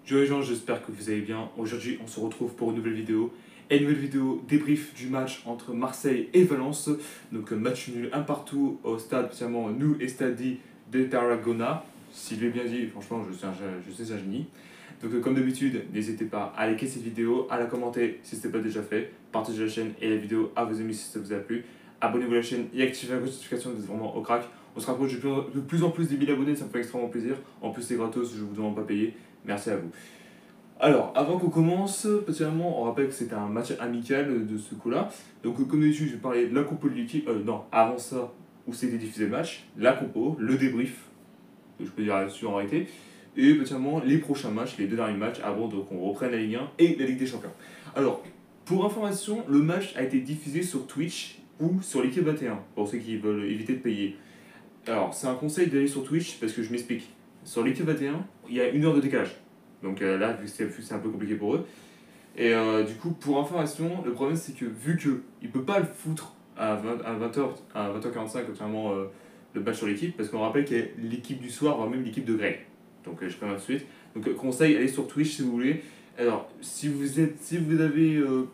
Yo les gens, j'espère que vous allez bien. Aujourd'hui, on se retrouve pour une nouvelle vidéo. Et une nouvelle vidéo débrief du match entre Marseille et Valence. Donc match nul un partout au stade, spécialement nous et Stadi de Tarragona. Si je l'ai bien dit, franchement, je suis un génie. Donc comme d'habitude, n'hésitez pas à liker cette vidéo, à la commenter si ce n'est pas déjà fait, partagez la chaîne et la vidéo à vos amis si ça vous a plu. Abonnez-vous à la chaîne et activez la notification, vous êtes vraiment au crack. On se rapproche de plus en plus des 1000 abonnés, ça me fait extrêmement plaisir. En plus c'est gratos, je vous demande pas payer. Merci à vous. Alors, avant qu'on commence, personnellement, on rappelle que c'était un match amical de ce coup-là. Donc, comme d'habitude, je vais parler de la compo de l'équipe. Non, avant ça, où c'était diffusé le match, la compo, le débrief, que je peux dire là-dessus en réalité, et personnellement, les prochains matchs, les deux derniers matchs, avant qu'on reprenne la Ligue 1 et la Ligue des Champions. Alors, pour information, le match a été diffusé sur Twitch ou sur l'équipe 21, pour ceux qui veulent éviter de payer. Alors, c'est un conseil d'aller sur Twitch parce que je m'explique. Sur l'équipe 21, il y a 1 heure de décalage. Donc là, vu que c'est un peu compliqué pour eux. Et du coup, pour information, le problème c'est que vu qu'il ne peut pas le foutre à 20h, à 20h45, contrairement le match sur l'équipe, parce qu'on rappelle qu'il y a l'équipe du soir, voire même l'équipe de Grey. Donc je préviens tout de suite. Donc conseil, allez sur Twitch si vous voulez. Alors, si vous avez,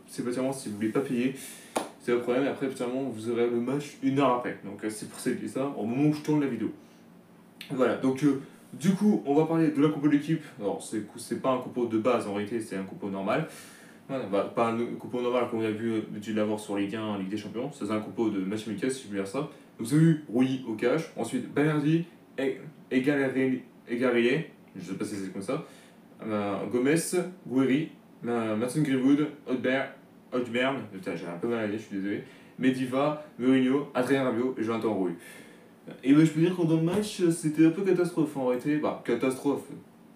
c'est particulièrement si vous voulez pas payer, c'est le problème. Après, particulièrement, vous aurez le match 1 heure après. Donc c'est pour ça que je dis ça, au moment où je tourne la vidéo. Voilà, donc du coup, on va parler de la compo de l'équipe. Alors, c'est pas un compo de base en réalité, c'est un compo normal. Voilà, bah, pas un compo normal comme on a vu l'habitude d'avoir sur Ligue 1, Ligue des Champions. Ça, c'est un compo de match amical, si je peux dire ça. Donc, vous avez eu Rouilly au cash, ensuite Balerdi, Egarillet, je sais pas si c'est comme ça, Gomez, Gouiri, Mason Greenwood, Odbern, putain, j'ai un peu mal à dire, je suis désolé, Mediva, Mourinho, Adrien Rabiot et Jonathan Rouille. Et ben, je peux dire que dans le match, c'était un peu catastrophe en réalité. Bah, catastrophe.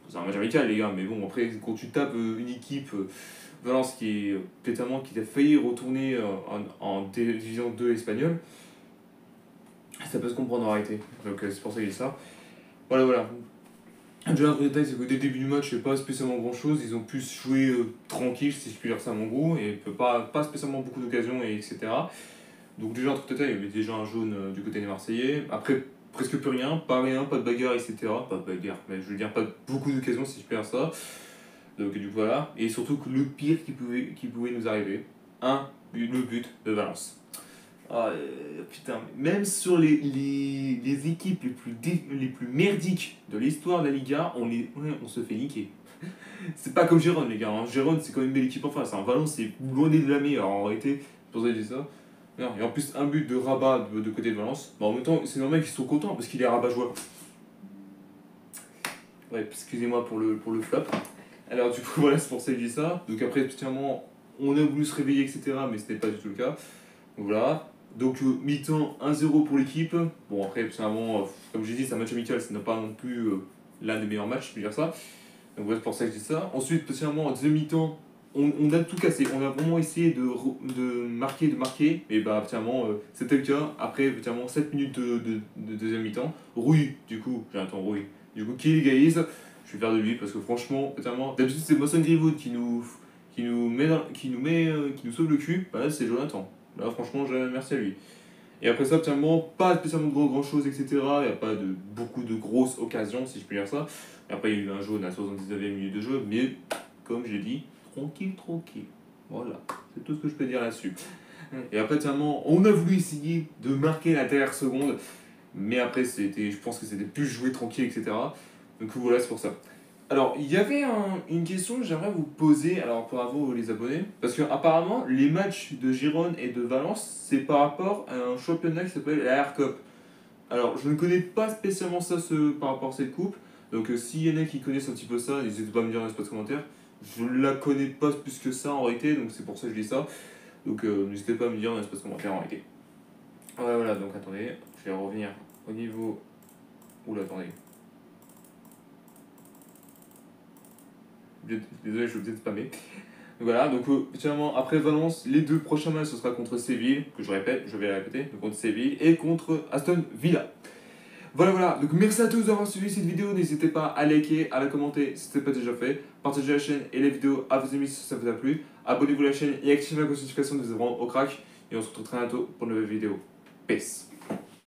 C'est un match amical, les gars, mais bon, après, quand tu tapes une équipe, Valence, qui est pétamment, qui a failli retourner en division 2 espagnole, ça peut se comprendre en réalité. Donc, c'est pour ça qu'il y a ça. Voilà. Déjà, un détail, c'est que dès le début du match, il n'y a pas spécialement grand chose. Ils ont pu jouer tranquille, si je puis dire ça à mon goût, et pas spécialement beaucoup d'occasions, etc. Donc déjà, entre détail, il y avait déjà un jaune du côté des Marseillais. Après, presque plus rien, pas de bagarre, etc. Pas de bagarre, mais je veux dire, pas beaucoup d'occasions si je peux dire ça. Donc du coup, voilà. Et surtout que le pire qui pouvait nous arriver, le but de Valence. Ah, putain, même sur les équipes les plus merdiques de l'histoire de la Liga, on se fait niquer. C'est pas comme Gérone, les gars. Hein. Gérone, c'est quand même une belle équipe en face. Hein. Valence, c'est loin de la meilleure en réalité. C'est pour ça que je dis ça. Non, et en plus, un but de Rabat de côté de Valence. Bon, en même temps, c'est normal qu'ils soient contents parce qu'il est rabat-joie. Ouais, excusez-moi pour le flop. Alors, du coup, voilà, c'est pour ça que je dis ça. Donc, après, particulièrement, on a voulu se réveiller, etc. Mais ce n'est pas du tout le cas. Donc, voilà. Donc, mi-temps 1-0 pour l'équipe. Bon, après, particulièrement, comme j'ai dit, c'est un match amical. Ce n'est pas non plus l'un des meilleurs matchs, je peux dire ça. Donc, voilà, c'est pour ça que je dis ça. Ensuite, particulièrement, en deuxième mi-temps, on a tout cassé, on a vraiment essayé de marquer, mais bah finalement c'était le cas. Après finalement 7 minutes de deuxième mi-temps, Rouille, du coup, j'attends Rouille, du coup qui égalise, je vais faire de lui parce que franchement, finalement, d'habitude c'est Mason Greenwood qui nous sauve le cul, bah là c'est Jonathan. Là franchement, merci à lui. Et après ça, finalement, pas spécialement de grand chose, etc. Il n'y a pas de beaucoup de grosses occasions, si je peux dire ça. Et après, il y a eu un jaune à 79e minute de jeu, mais comme j'ai dit, tranquille. Voilà, c'est tout ce que je peux dire là-dessus. Et après, finalement, on a voulu essayer de marquer la dernière seconde, mais après, je pense que c'était plus jouer tranquille, etc. Donc voilà, c'est pour ça. Alors, il y avait une question que j'aimerais vous poser, alors pour vous les abonnés, parce que apparemment les matchs de Girone et de Valence, c'est par rapport à un championnat qui s'appelle la Air Cup. Alors, je ne connais pas spécialement ça par rapport à cette coupe, donc s'il y en a qui connaissent un petit peu ça, n'hésitez pas à me dire dans l'espace commentaire. Je ne la connais pas plus que ça en réalité, donc c'est pour ça que je dis ça. Donc n'hésitez pas à me dire dans l'espace commentaire en réalité. Ouais, voilà, donc attendez, je vais revenir au niveau... Oula, attendez. Désolé, je vais peut-être spammer. Voilà, donc finalement, après Valence, les deux prochains matchs, ce sera contre Séville, que je vais répéter, donc contre Séville, et contre Aston Villa. Voilà, donc merci à tous d'avoir suivi cette vidéo, n'hésitez pas à liker, à la commenter si ce n'est pas déjà fait, partagez la chaîne et les vidéos à vos amis si ça vous a plu, abonnez-vous à la chaîne et activez la notification de vous rendre au crack, et on se retrouve très bientôt pour une nouvelle vidéo. Peace.